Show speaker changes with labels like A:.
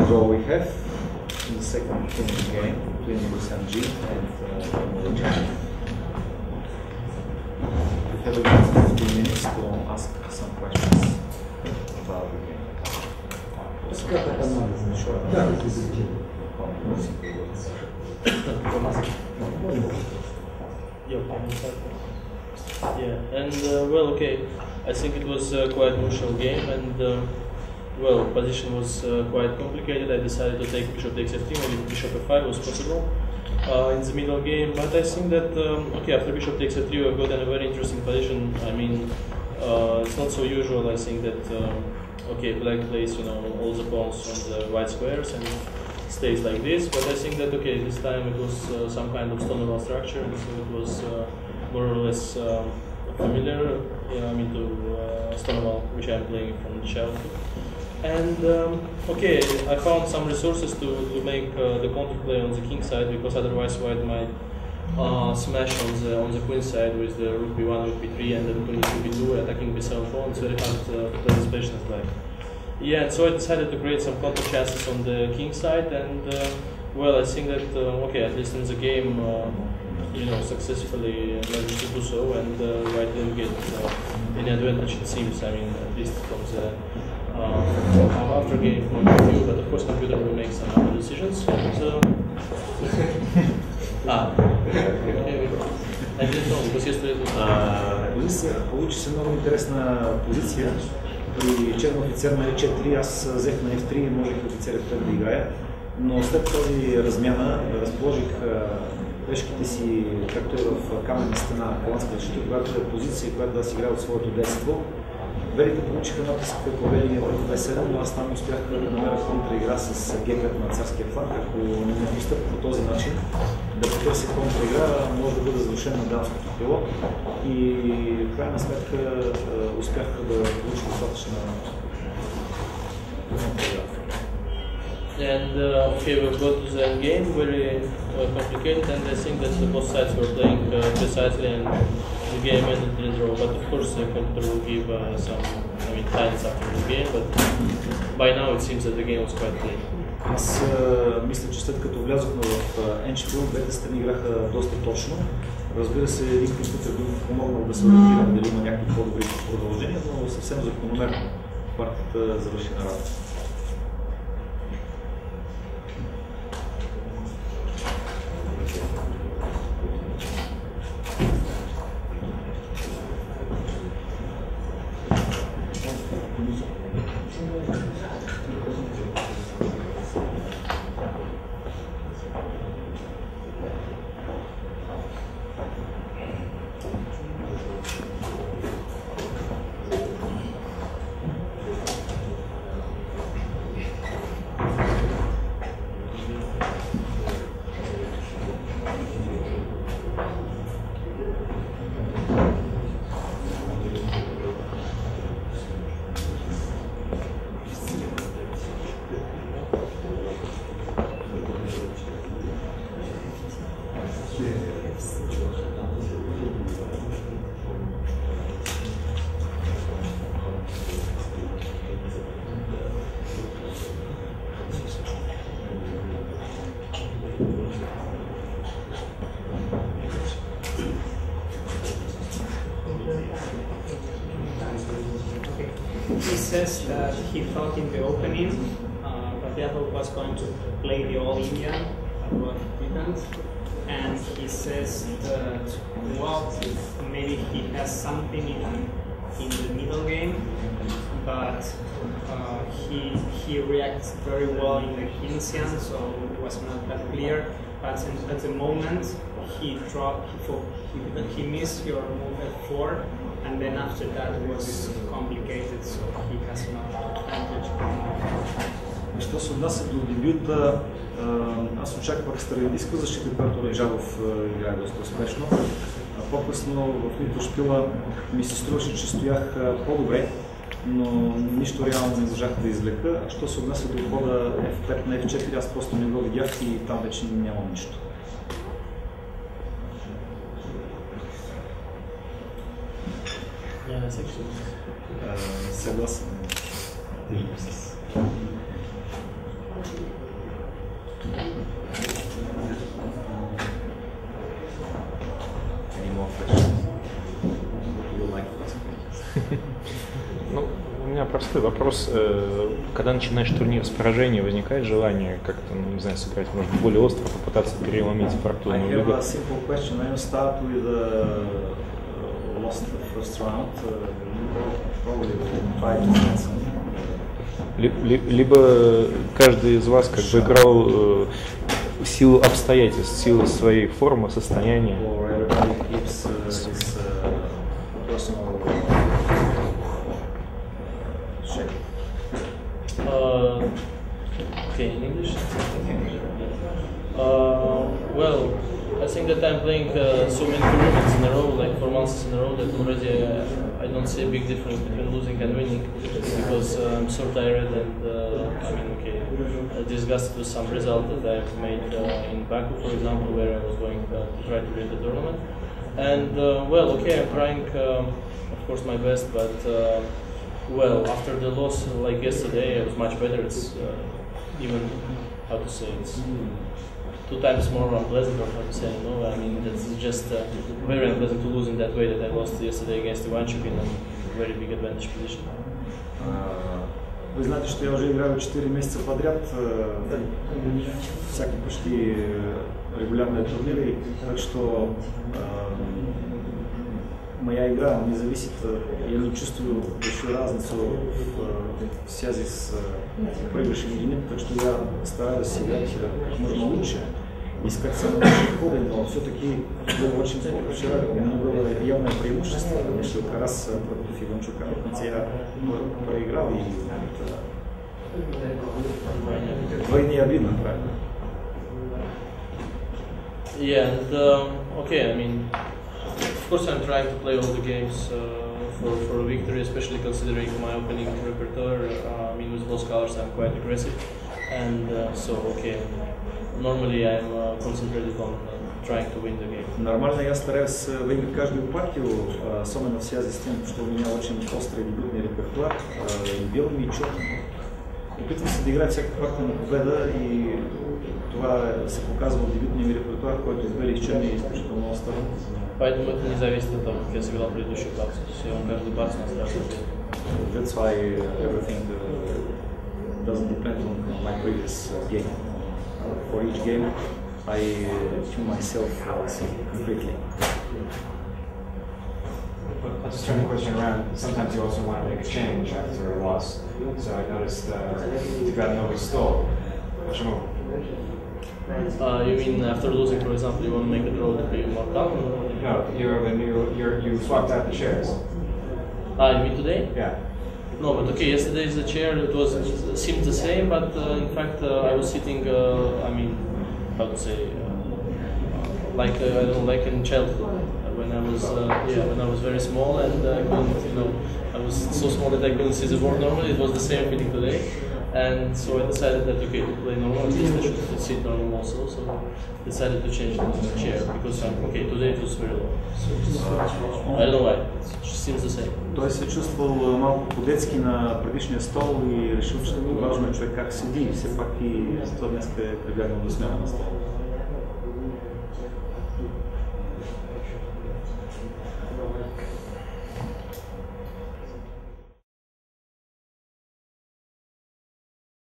A: draw we have in the second game between Lucian G and Morijan. We have about 15 minutes to ask some questions about the game.
B: Yeah, and well, okay, I think it was quite crucial game, and well, position was quite complicated. I decided to take bishop takes f3, maybe bishop f5 was possible in the middle game, but I think that okay, after bishop takes f3 we've got in a very interesting position. I mean, it's not so usual. I think that okay, black plays, you know, all the pawns on the white squares and stays like this, but I think that okay, this time it was some kind of Stonewall structure, and so it was more or less familiar. I mean, to Stonewall, which I'm playing from the childhood. And okay, I found some resources to make the counterplay on the king side, because otherwise white might smash on the queen side with the rook b1, rook b3, and then queen b2, attacking b7 pawn. It's very hard to play this patience like. Yeah, and so I decided to create some counter chances on the king side, and well, I think that okay, at least in the game, you know, successfully managed to do so, and white didn't get any advantage, it seems. I mean, at least from the after game point of view, but of course computer will make some other decisions. So I didn't know, because yesterday it was
A: Получи се много интересна позиция. При черно офицер на e4 аз взех на f3 и можех офицер f5 да играя, но след тази размяна разположих пешките си, както е в каменна стена, холандска защита, която е позиция, която да си играе от своето детство. Белите получиха натиск по белия върху b7, но аз там успях да намеря контраигра с g5 на царския фланг. Ако не постъпя по този начин, да потърся контраигра, може да бъде завършен на дамското крило. И в крайна сметка успях да получа достатъчна контраигра.
B: And okay, we've got to the end game, very complicated, and I think that both sides were playing precisely, and the game ended in a draw. But of course, the computer will give some, I mean, times after the game. But by now, it seems that the game was quite clean.
A: Аз мисля, че след като влязохме в Еншпил, двете страни играха доста точно. Разбира се, един компютър би помогнал да се ориентирам дали има някакви по-добри продължения, но съвсем закономерно партията завърши на работа.
C: He says that he thought in the opening Patriarch was going to play the All Indian, but didn't. And he says that, well, maybe he has something in the middle game, but he reacts very well in the Keynesian, so it was not that clear. But at the moment, he missed your move f4, and then after that it was complicated, so he has no advantage.
A: Що се отнася до дебюта, аз очаквах староиндийска защита, която Рейжалов играе доста успешно. По-късно в Нитошпила ми се струваше, че стоях по-добре, но нищо реално не можах да извлека. Що се отнася до хода F5 на F4, аз просто не го видях и там вече нямам нищо.
B: Yeah,
A: Съгласен.
D: Ну, у меня простой вопрос. Когда начинаешь турнир с поражения, возникает желание как-то, ну, не знаю, сыграть, может, более остро, попытаться переломить фортуну?
A: I have a simple question. When you start with lost the first round, you probably will try to get some.
D: Либо каждый из вас как бы играл в силу обстоятельств, в силу своей формы, состояния.
A: Or everybody keeps his personal shape.
B: Okay, in English? Well, I think that I'm playing so many tournaments in a row, like 4 months in a row, that already I don't see a big difference between losing and winning, because I'm so tired and I mean, okay, disgusted with some result that I've made in Baku, for example, where I was going to try to win the tournament. And well, okay, I'm trying, of course, my best, but well, after the loss like yesterday, I was much better. It's even, how to say, it's 2 times more unpleasant, or how to say, no, I mean, it's just very unpleasant to lose in that way that I lost yesterday against Ivanchuk in a very big advantage position.
A: Вы знаете, что я уже играю 4 месяца подряд, всякие почти регулярные турниры, так что моя игра не зависит, я не чувствую большую разницу в связи с проигрышем или нет, так что я стараюсь играть как можно лучше, искать самые лучшие ходы, но все-таки было очень плохо вчера, у меня было явное преимущество, несколько раз против Иванчука, в конце я проиграл, и это вдвойне обидно, правильно?
B: Yeah, and okay, I mean, of course I'm trying to play all the games for a victory, especially considering my opening repertoire. I mean, with both colors I'm quite aggressive, and so okay, normally I'm concentrated on trying to win the game.
A: Нормально, я стараюсь выиграть каждую партию, особенно в связи с тем, что у меня очень острый дебютный репертуар, белыми и черными. Опитвам се да играя всяка партия на победа и това се показва в дебютния репертуар, който е бели и черни и изключително остър.
B: Поэтому это не зависит от того, как я сыграл предыдущую партию. Я вам каждую партию настраиваю.
A: That's why everything doesn't depend on my previous game. For each game, I tune myself completely.
E: I'll just turn the question around. Sometimes you also want to make a change after a loss. So I noticed you got no stall. Почему?
B: You mean after losing, for example, you want to make a draw to be more calm?
E: No, you swapped out the chairs.
B: You mean today?
E: Yeah.
B: No, but okay, yesterday's the chair, it seemed the same, but in fact I was sitting, I mean, how to say, like, I don't know, like in childhood. When I was very small and I couldn't, you know, I was so small that I couldn't see the board normally. It was the same feeling today, and so I decided that okay, to play normal, at least I should sit normal also. So I decided to change the chair because okay, today it was very low. So I don't know why. It seems the same.
A: Той се чувствал малко по-детски на предишния стол и решил, че важно е човек как седи. Все пак и това днес е прибягнал до смяна на стола.